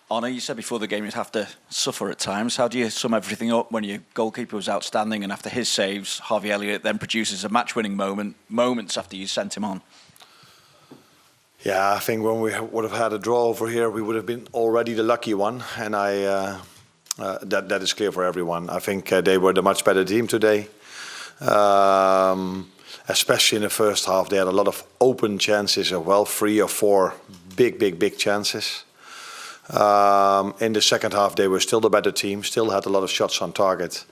Arne, you said before the game you'd have to suffer at times. How do you sum everything up when your goalkeeper was outstanding and after his saves, Harvey Elliott then produces a match-winning moments after you sent him on? Yeah, I think when we would have had a draw over here, we would have been already the lucky one, and that is clear for everyone. I think they were the much better team today, especially in the first half. They had a lot of open chances, 3 or 4 big chances. In the second half, they were still the better team, still had a lot of shots on target,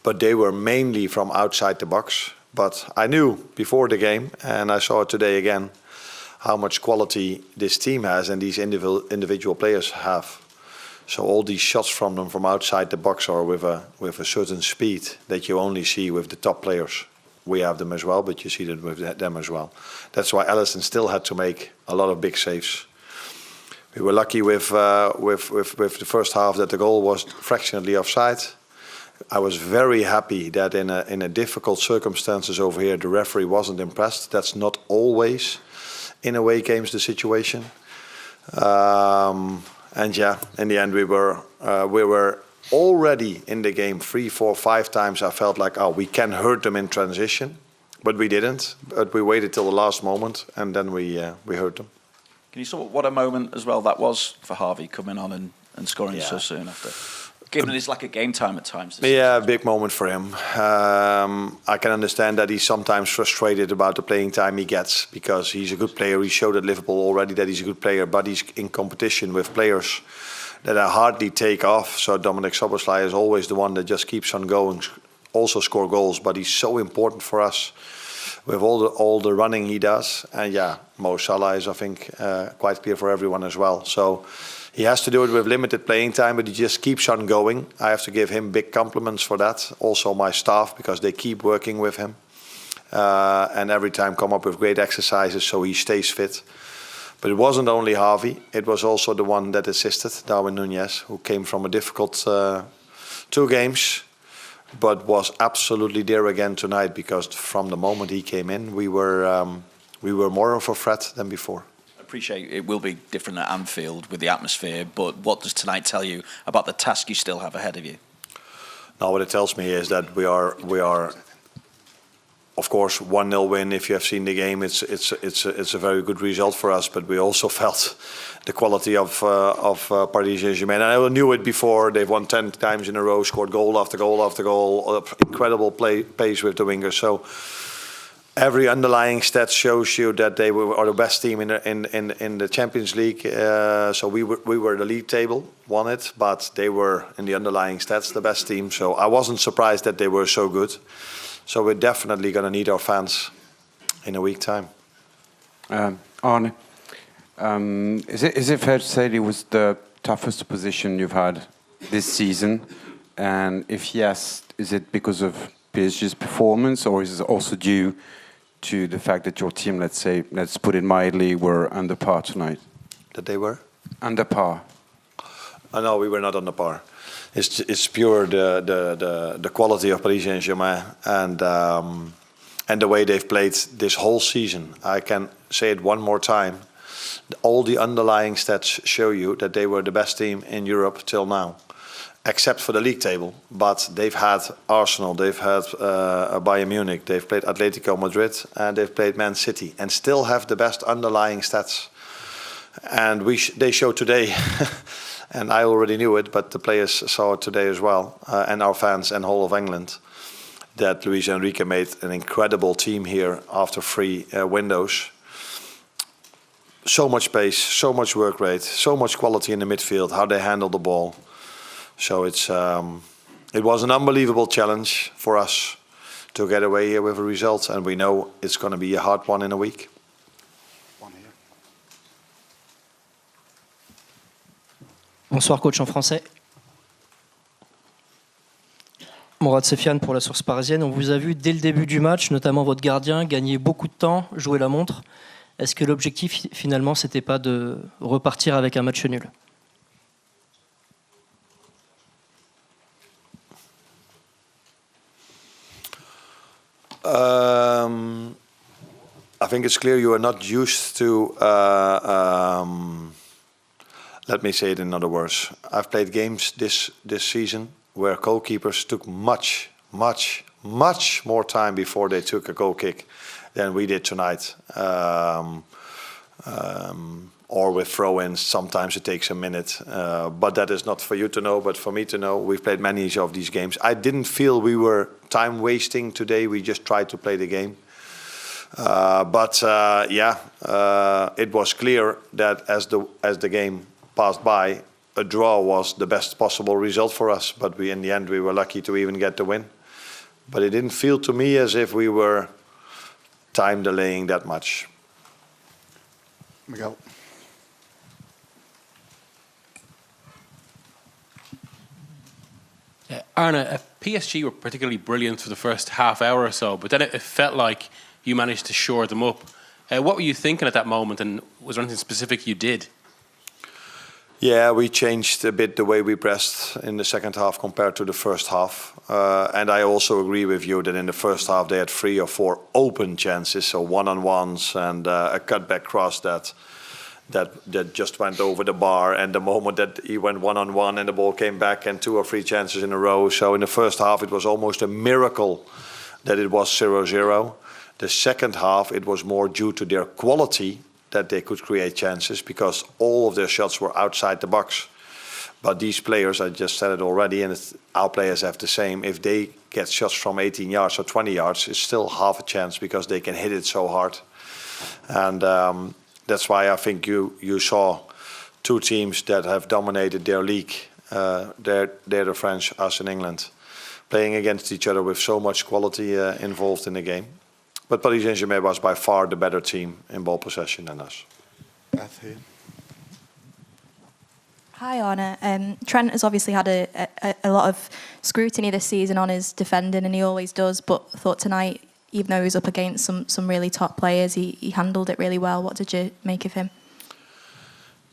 but they were mainly from outside the box. But I knew before the game, and I saw it today again, how much quality this team has and these individual players have. So all these shots from them from outside the box are with a certain speed that you only see with the top players. We have them as well, but you see them with them as well. That's why Alisson still had to make a lot of big saves. We were lucky with the first half that the goal was fractionally offside. I was very happy that in a difficult circumstances over here, the referee wasn't impressed. That's not always in away games the situation. And yeah, in the end we were already in the game 3, 4, 5 times. I felt like, oh, we can hurt them in transition, but we didn't. But we waited till the last moment, and then we hurt them. Can you sum up what a moment as well that was for Harvey coming on and scoring so soon after? Given it's like a game time at times. Yeah, a big moment for him. I can understand that he's sometimes frustrated about the playing time he gets because he's a good player. He showed at Liverpool already that he's a good player, but he's in competition with players that I hardly take off. So Dominic Szoboszlai is always the one that just keeps on going, also score goals, but he's so important for us with all the running he does. And yeah, Mo Salah is, I think, quite clear for everyone as well. So he has to do it with limited playing time, but he just keeps on going. I have to give him big compliments for that. Also my staff, because they keep working with him. And every time come up with great exercises so he stays fit. But it wasn't only Harvey, it was also the one that assisted, Darwin Núñez, who came from a difficult 2 games, but was absolutely there again tonight, because from the moment he came in, we were more of a threat than before. I appreciate it will be different at Anfield with the atmosphere, but what does tonight tell you about the task you still have ahead of you? Now, what it tells me is that we are of course 1-0 win. If you have seen the game, it's a very good result for us. But we also felt the quality of Paris Saint Germain. And I knew it before. They've won 10 times in a row, scored goal after goal after goal, incredible pace with the wingers. So every underlying stat shows you that they are the best team in the Champions League. So we were the league table, won it, but they were in the underlying stats the best team. So I wasn't surprised that they were so good. So we're definitely going to need our fans in a week's time. Arne, is it fair to say it was the toughest opposition you've had this season? And if yes, is it because of PSG's performance, or is it also due to the fact that your team, let's put it mildly, were under par tonight? That they were? Under par. No, we were not under par. It's pure the quality of Paris Saint Germain and the way they've played this whole season. I can say it one more time. All the underlying stats show you that they were the best team in Europe till now, except for the league table. But they've had Arsenal, they've had Bayern Munich, they've played Atletico Madrid, and they've played Man City, and still have the best underlying stats. And they showed today. And I already knew it, but the players saw it today as well, and our fans and whole of England, that Luis Enrique made an incredible team here after 3 windows. So much pace, so much work rate, so much quality in the midfield, how they handle the ball. So it was an unbelievable challenge for us to get away here with a result, and we know it's going to be a hard one in a week. Bonsoir coach en français. Mourad Sefiane pour la source parisienne. On vous a vu dès le début du match, notamment votre gardien, gagner beaucoup de temps, jouer la montre. Est-ce que l'objectif finalement c'était pas de repartir avec un match nul? I think it's clear you are not used to Let me say it in other words. I've played games this season where goalkeepers took much more time before they took a goal kick than we did tonight. Or with throw-ins, sometimes it takes a minute. But that is not for you to know, but for me to know. We've played many of these games. I didn't feel we were time wasting today. We just tried to play the game. It was clear that as the game passed by, a draw was the best possible result for us. But in the end, we were lucky to even get the win. But it didn't feel to me as if we were time delaying that much. Miguel. Arne, PSG were particularly brilliant for the first half hour or so, but then it felt like you managed to shore them up. What were you thinking at that moment, and was there anything specific you did? Yeah, we changed a bit the way we pressed in the second half compared to the first half. And I also agree with you that in the first half they had 3 or 4 open chances, so one-on-ones and a cutback cross that just went over the bar. And the moment that he went one-on-one and the ball came back, and 2 or 3 chances in a row. So in the first half it was almost a miracle that it was 0-0. The second half it was more due to their quality that they could create chances, because all of their shots were outside the box. But these players, I just said it already, and our players have the same. If they get shots from 18 yards or 20 yards, it's still half a chance because they can hit it so hard. And that's why I think you saw 2 teams that have dominated their league. They're the French, us in England, playing against each other with so much quality involved in the game. But Paris Saint Germain was by far the better team in ball possession than us. Beth here. Hi Arne. Trent has obviously had a lot of scrutiny this season on his defending, and he always does, but I thought tonight, even though he was up against some really top players, he handled it really well. What did you make of him?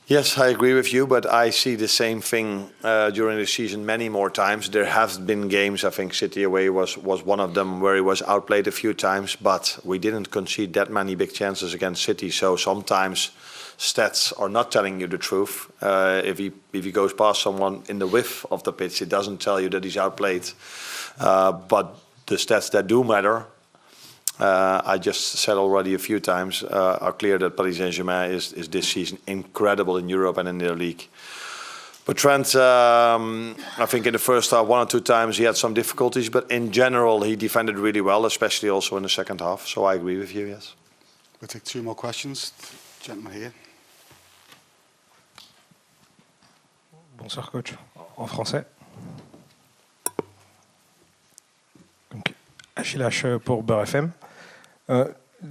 Yes, I agree with you, but I see the same thing during the season many more times. There have been games, I think City away was one of them, where he was outplayed a few times, but we didn't concede that many big chances against City. So sometimes stats are not telling you the truth. If he goes past someone in the width of the pitch, it doesn't tell you that he's outplayed. But the stats that do matter, I just said already a few times, are clear that Paris Saint Germain is this season incredible in Europe and in their league. But Trent, I think in the first half 1 or 2 times he had some difficulties, but in general he defended really well, especially also in the second half. So I agree with you, yes. We'll take 2 more questions. Gentleman here. Bonsoir coach, en français. Donc, Achille H pour Beurre FM.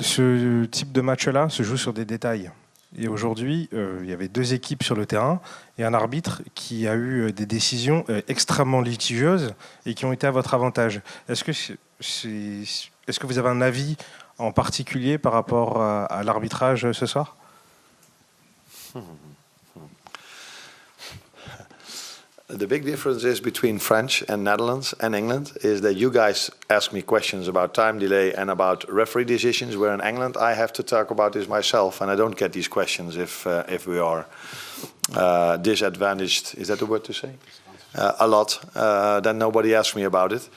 Ce type de match-là se joue sur des détails. Et aujourd'hui, il y avait 2 équipes sur le terrain et un arbitre qui a eu des décisions extrêmement litigieuses et qui ont été à votre avantage. Est-ce que vous avez un avis en particulier par rapport à l'arbitrage ce soir? The big difference is between French and Netherlands and England is that you guys ask me questions about time delay and about referee decisions, where in England I have to talk about this myself, and I don't get these questions if we are disadvantaged. Is that the word to say? A lot. Then nobody asks me about it.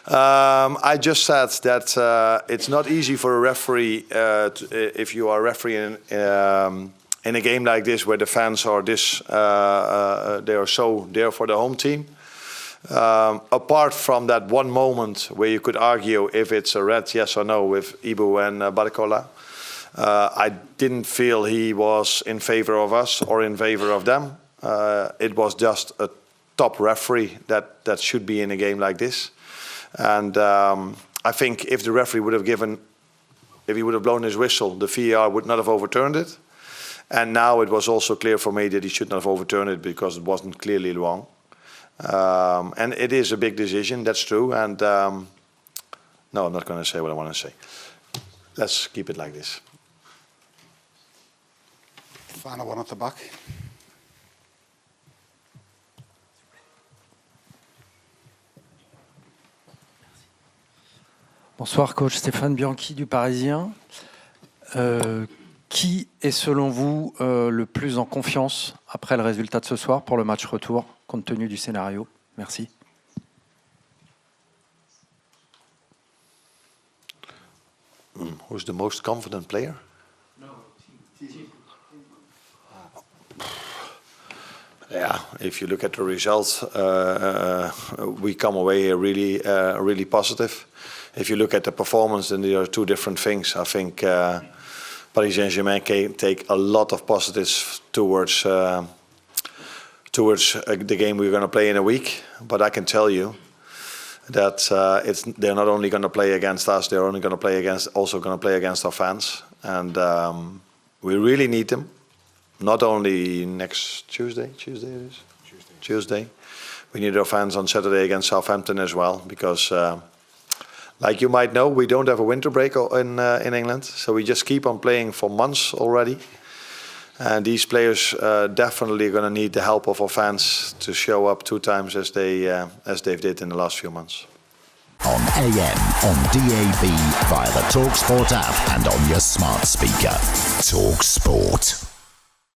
I just said that it's not easy for a referee if you are refereeing in a game like this, where the fans are they are so there for the home team. Apart from that one moment where you could argue if it's a red, yes or no, with Ibu and Barcola, I didn't feel he was in favor of us or in favor of them. It was just a top referee that should be in a game like this. And I think if the referee would have blown his whistle, the VAR would not have overturned it. And now it was also clear for me that he should not have overturned it because it wasn't clearly wrong. And it is a big decision, that's true. And no, I'm not going to say what I want to say. Let's keep it like this. Final one at the back. Bonsoir coach, Stéphane Bianchi du Parisien. Qui est selon vous le plus en confiance après le résultat de ce soir pour le match retour, compte tenu du scénario? Merci. Who's the most confident player? Yeah, if you look at the results, we come away here really positive. If you look at the performance, then there are two different things. I think Paris Saint Germain can take a lot of positives towards the game we're going to play in a week. But I can tell you that they're not only going to play against us, they're only going to play against our fans, and we really need them. Not only next Tuesday it is? Tuesday. We need our fans on Saturday against Southampton as well, because like you might know, we don't have a winter break in England, so we just keep on playing for months already. And these players definitely going to need the help of our fans to show up 2 times as they've did in the last few months. On AM, on DAB, via the talkSPORT app and on your smart speaker. talkSPORT.